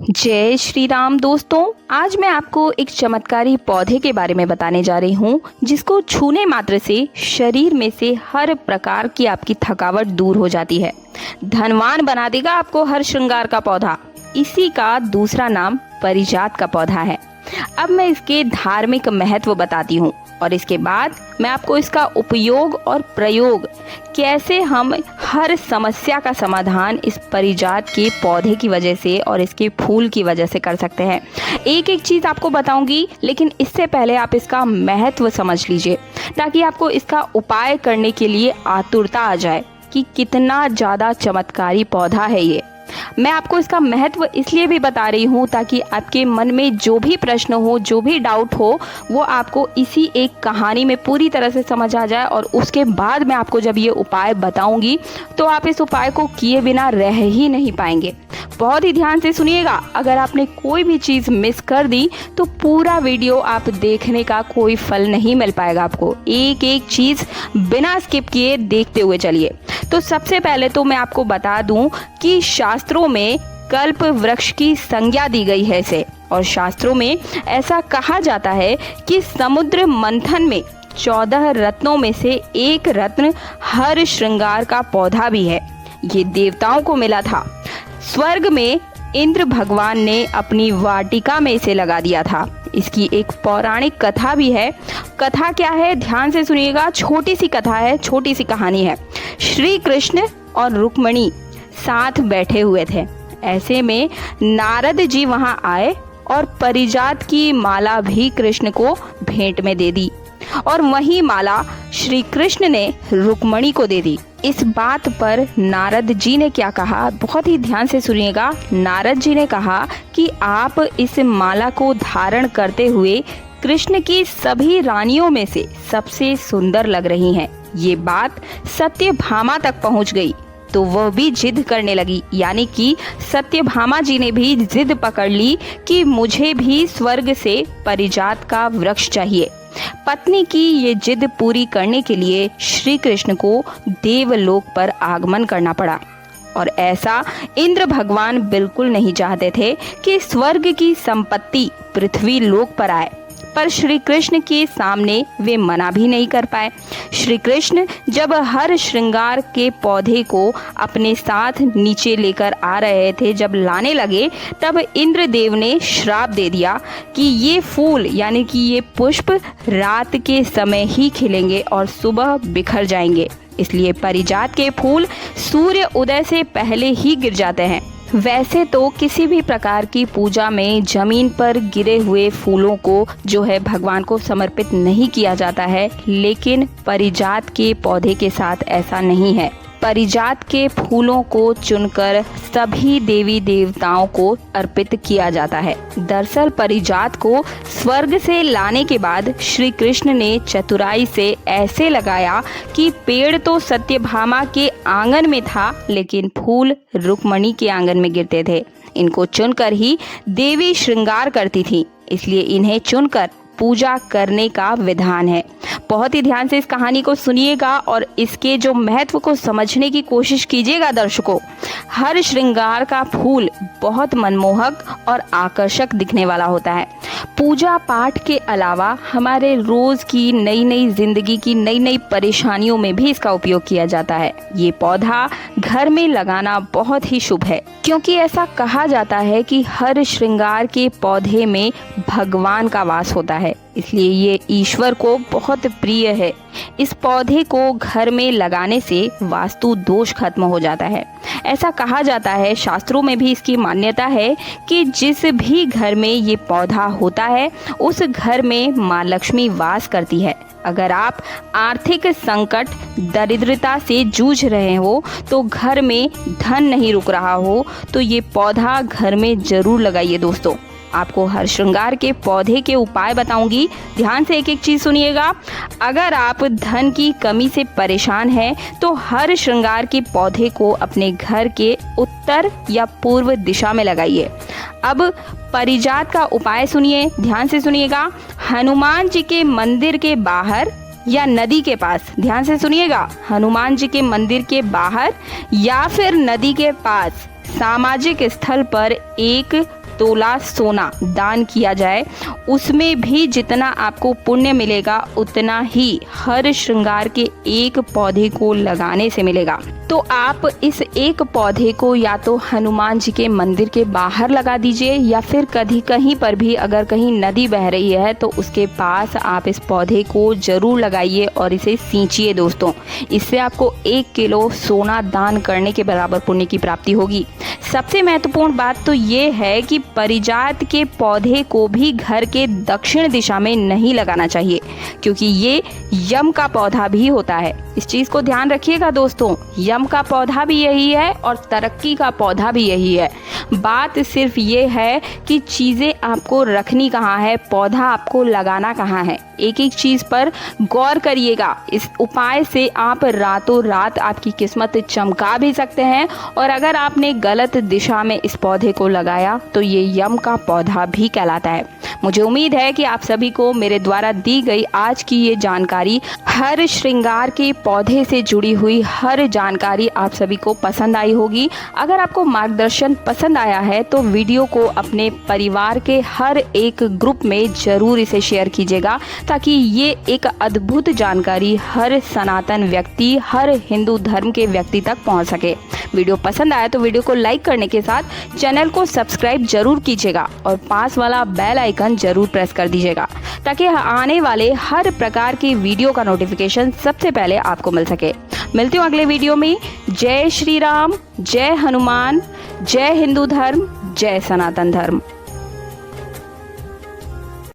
जय श्री राम दोस्तों। आज मैं आपको एक चमत्कारी पौधे के बारे में बताने जा रही हूँ जिसको छूने मात्र से शरीर में से हर प्रकार की आपकी थकावट दूर हो जाती है। धनवान बना देगा आपको हर श्रृंगार का पौधा। इसी का दूसरा नाम पारिजात का पौधा है। अब मैं इसके धार्मिक महत्व बताती हूँ और इसके बाद मैं आपको इसका उपयोग और प्रयोग कैसे हम हर समस्या का समाधान इस पारिजात के पौधे की वजह से और इसके फूल की वजह से कर सकते हैं। एक एक चीज़ आपको बताऊंगी, लेकिन इससे पहले आप इसका महत्व समझ लीजिए ताकि आपको इसका उपाय करने के लिए आतुरता आ जाए कि कितना ज़्यादा चमत्कारी पौधा है ये। मैं आपको इसका महत्व इसलिए भी बता रही हूँ ताकि आपके मन में जो भी प्रश्न हो, जो भी डाउट हो, वो आपको इसी एक कहानी में पूरी तरह से समझ आ जाए। और उसके बाद मैं आपको जब ये उपाय बताऊंगी तो आप इस उपाय को किए बिना रह ही नहीं पाएंगे। बहुत ही ध्यान से सुनिएगा। अगर आपने कोई भी चीज़ मिस कर दी तो पूरा वीडियो आप देखने का कोई फल नहीं मिल पाएगा आपको। एक एक चीज़ बिना स्किप किए देखते हुए चलिए। तो सबसे पहले तो मैं आपको बता दूं कि शास्त्रों में कल्प वृक्ष की संज्ञा दी गई है इसे, और शास्त्रों में ऐसा कहा जाता है कि समुद्र मंथन में 14 रत्नों में से एक रत्न हर श्रृंगार का पौधा भी है। ये देवताओं को मिला था। स्वर्ग में इंद्र भगवान ने अपनी वाटिका में इसे लगा दिया था। इसकी एक पौराणिक कथा भी है। कथा क्या है, ध्यान से सुनिएगा। छोटी सी कथा है, छोटी सी कहानी है। श्री कृष्ण और रुक्मिणी साथ बैठे हुए थे। ऐसे में नारद जी वहां आए और पारिजात की माला भी कृष्ण को भेंट में दे दी, और वही माला श्री कृष्ण ने रुक्मिणी को दे दी। इस बात पर नारद जी ने क्या कहा, बहुत ही ध्यान से सुनिएगा। नारद जी ने कहा कि आप इस माला को धारण करते हुए कृष्ण की सभी रानियों में से सबसे सुंदर लग रही हैं। ये बात सत्यभामा तक पहुंच गई तो वह भी जिद करने लगी, यानी कि सत्यभामा जी ने भी जिद पकड़ ली कि मुझे भी स्वर्ग से पारिजात का वृक्ष चाहिए। पत्नी की ये जिद पूरी करने के लिए श्री कृष्ण को देवलोक पर आगमन करना पड़ा, और ऐसा इंद्र भगवान बिल्कुल नहीं चाहते थे कि स्वर्ग की संपत्ति पृथ्वी लोक पर आए, पर श्री कृष्ण के सामने वे मना भी नहीं कर पाए। श्री कृष्ण जब हर श्रृंगार के पौधे को अपने साथ नीचे लेकर आ रहे थे, जब लाने लगे, तब इंद्रदेव ने श्राप दे दिया कि ये फूल यानी कि ये पुष्प रात के समय ही खिलेंगे और सुबह बिखर जाएंगे। इसलिए पारिजात के फूल सूर्य उदय से पहले ही गिर जाते हैं। वैसे तो किसी भी प्रकार की पूजा में जमीन पर गिरे हुए फूलों को जो है भगवान को समर्पित नहीं किया जाता है, लेकिन पारिजात के पौधे के साथ ऐसा नहीं है। पारिजात के फूलों को चुनकर सभी देवी देवताओं को अर्पित किया जाता है। दरअसल पारिजात को स्वर्ग से लाने के बाद श्री कृष्ण ने चतुराई से ऐसे लगाया कि पेड़ तो सत्यभामा के आंगन में था, लेकिन फूल रुक्मिणी के आंगन में गिरते थे। इनको चुनकर ही देवी श्रृंगार करती थी, इसलिए इन्हें चुनकर पूजा करने का विधान है। बहुत ही ध्यान से इस कहानी को सुनिएगा और इसके जो महत्व को समझने की कोशिश कीजिएगा दर्शकों। हर श्रृंगार का फूल बहुत मनमोहक और आकर्षक दिखने वाला होता है। पूजा पाठ के अलावा हमारे रोज की नई नई जिंदगी की नई नई परेशानियों में भी इसका उपयोग किया जाता है। ये पौधा घर में लगाना बहुत ही शुभ है, क्योंकि ऐसा कहा जाता है कि हर श्रृंगार के पौधे में भगवान का वास होता है, इसलिए ये ईश्वर को बहुत प्रिय है। इस पौधे को घर में लगाने से वास्तु दोष खत्म हो जाता है। ऐसा कहा जाता है, शास्त्रों में भी इसकी मान्यता है कि जिस भी घर में ये पौधा होता है उस घर में माँ लक्ष्मी वास करती है। अगर आप आर्थिक संकट, दरिद्रता से जूझ रहे हो, तो घर में धन नहीं रुक रहा हो, तो ये पौधा घर में जरूर लगाइए दोस्तों। आपको हर श्रृंगार के पौधे के उपाय बताऊंगी, ध्यान से एक एक चीज़ सुनिएगा। अगर आप धन की कमी से परेशान हैं तो हर श्रृंगार के पौधे को अपने घर के उत्तर या पूर्व दिशा में लगाइए। अब पारिजात का उपाय सुनिए, ध्यान से सुनिएगा। हनुमान जी के मंदिर के बाहर या नदी के पास, ध्यान से सुनिएगा, हनुमान जी के मंदिर के बाहर या फिर नदी के पास सामाजिक स्थल पर एक तोला सोना दान किया जाए, उसमें भी जितना आपको पुण्य मिलेगा उतना ही हर श्रृंगार के एक पौधे को लगाने से मिलेगा। तो आप इस एक पौधे को या तो हनुमान जी के मंदिर के बाहर लगा दीजिए, या फिर कहीं पर भी अगर कहीं नदी बह रही है तो उसके पास आप इस पौधे को जरूर लगाइए और इसे सींचिए दोस्तों। इससे आपको 1 किलो सोना दान करने के बराबर पुण्य की प्राप्ति होगी। सबसे महत्वपूर्ण बात तो ये है कि परिजात के पौधे को भी घर के दक्षिण दिशा में नहीं लगाना चाहिए, क्योंकि ये यम का पौधा भी होता है। इस चीज को ध्यान रखिएगा दोस्तों, यम का पौधा भी यही है और तरक्की का पौधा भी यही है। बात सिर्फ ये है कि चीजें आपको रखनी कहाँ है, पौधा आपको लगाना कहाँ है। एक एक चीज पर गौर करिएगा। इस उपाय से आप रातों रात आपकी किस्मत चमका भी सकते हैं, और अगर आपने गलत दिशा में इस पौधे को लगाया तो ये यम का पौधा भी कहलाता है। मुझे उम्मीद है कि आप सभी को मेरे द्वारा दी गई आज की ये जानकारी, हर श्रृंगार के पौधे से जुड़ी हुई हर जानकारी आप सभी को पसंद आई होगी। अगर आपको मार्गदर्शन पसंद आया है तो वीडियो को अपने परिवार के हर एक ग्रुप में जरूर इसे शेयर कीजिएगा, ताकि ये एक अद्भुत जानकारी हर सनातन व्यक्ति, हर हिंदू धर्म के व्यक्ति तक पहुंच सके। वीडियो पसंद आया तो वीडियो को लाइक करने के साथ चैनल को सब्सक्राइब जरूर कीजिएगा और पास वाला बेल आइकन जरूर प्रेस कर दीजिएगा, ताकि आने वाले हर प्रकार की वीडियो का नोटिफिकेशन सबसे पहले आपको मिल सके। मिलती हूँ अगले वीडियो में। जय श्री राम, जय हनुमान, जय हिंदू धर्म, जय सनातन धर्म।